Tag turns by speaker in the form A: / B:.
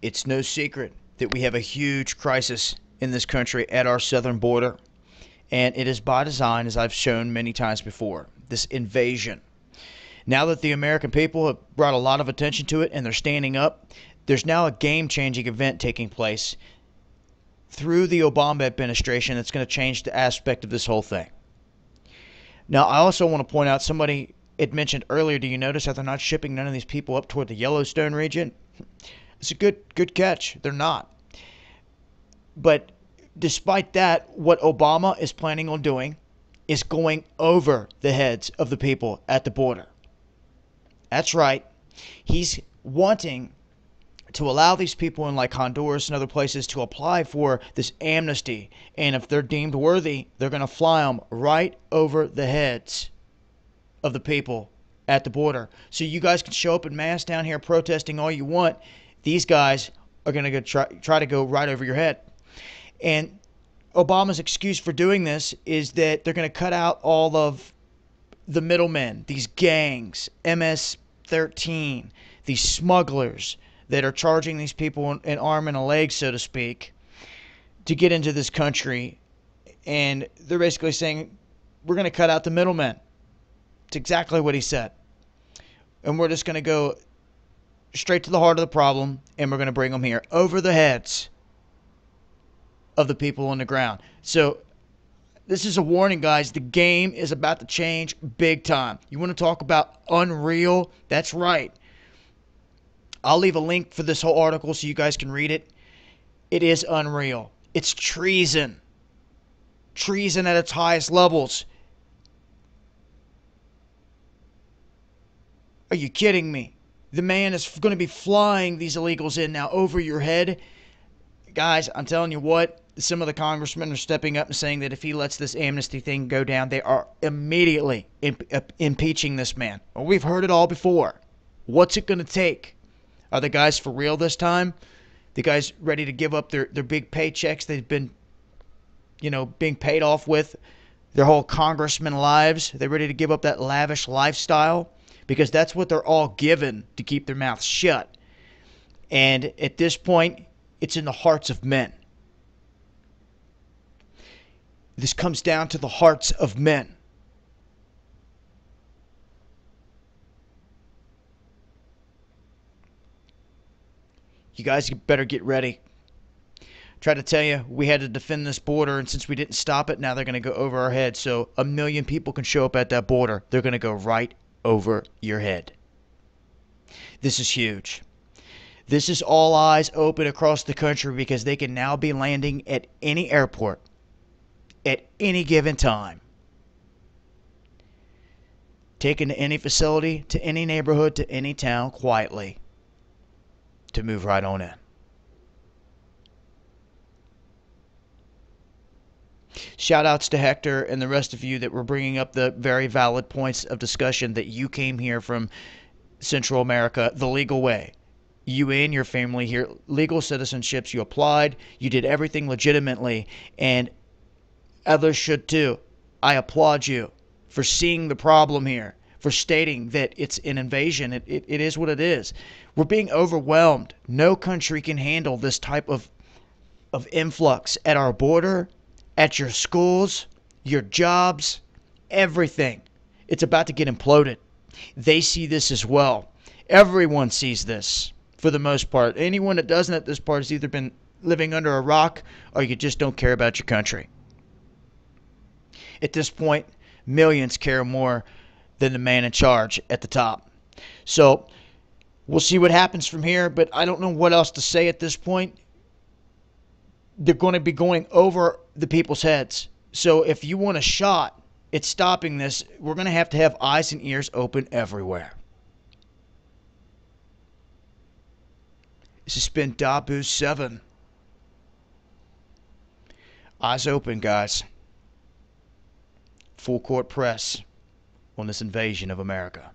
A: It's no secret that we have a huge crisis in this country at our southern border, and it is by design, as I've shown many times before, this invasion. Now that the American people have brought a lot of attention to it and they're standing up, there's now a game-changing event taking place through the Obama administration that's going to change the aspect of this whole thing. Now, I also want to point out, somebody had mentioned earlier, do you notice that they're not shipping none of these people up toward the Yellowstone region? It's a good catch. They're not. But despite that, what Obama is planning on doing is going over the heads of the people at the border. That's right. He's wanting to allow these people in like Honduras and other places to apply for this amnesty. And if they're deemed worthy, they're going to fly them right over the heads of the people at the border. So you guys can show up in mass down here protesting all you want. These guys are going to try to go right over your head. And Obama's excuse for doing this is that they're going to cut out all of the middlemen, these gangs, MS-13, these smugglers that are charging these people an arm and a leg, so to speak, to get into this country. And they're basically saying, we're going to cut out the middlemen. It's exactly what he said. And we're just going to go straight to the heart of the problem, and we're going to bring them here over the heads of the people on the ground. So this is a warning, guys. The game is about to change big time. You want to talk about unreal? That's right. I'll leave a link for this whole article so you guys can read it. It is unreal. It's treason. Treason at its highest levels. Are you kidding me? The man is going to be flying these illegals in now over your head. Guys, I'm telling you what, some of the congressmen are stepping up and saying that if he lets this amnesty thing go down, they are immediately impeaching this man. Well, we've heard it all before. What's it going to take? Are the guys for real this time? The guys ready to give up their big paychecks they've been, being paid off with their whole congressman lives? They're ready to give up that lavish lifestyle? Because that's what they're all given to keep their mouths shut. And at this point, it's in the hearts of men. This comes down to the hearts of men. You guys better get ready. Try to tell you, we had to defend this border, and since we didn't stop it, now they're going to go over our heads. So 1 million people can show up at that border. They're going to go right over your head. This is huge. This is all eyes open across the country because they can now be landing at any airport at any given time. Taken to any facility, to any neighborhood, to any town quietly to move right on in. Shout outs to Hector and the rest of you that were bringing up the very valid points of discussion that you came here from Central America the legal way. You and your family here, legal citizenships, you applied, you did everything legitimately, and others should too. I applaud you for seeing the problem here, for stating that it's an invasion. It is what it is. We're being overwhelmed. No country can handle this type of influx at our border, at your schools, your jobs, everything. It's about to get imploded. They see this as well. Everyone sees this for the most part. Anyone that doesn't at this part has either been living under a rock or you just don't care about your country. At this point, millions care more than the man in charge at the top. So we'll see what happens from here, but I don't know what else to say at this point. They're going to be going over the people's heads. So if you want a shot at stopping this, we're going to have eyes and ears open everywhere. This has been I8yxzVuf. Eyes open, guys. Full court press on this invasion of America.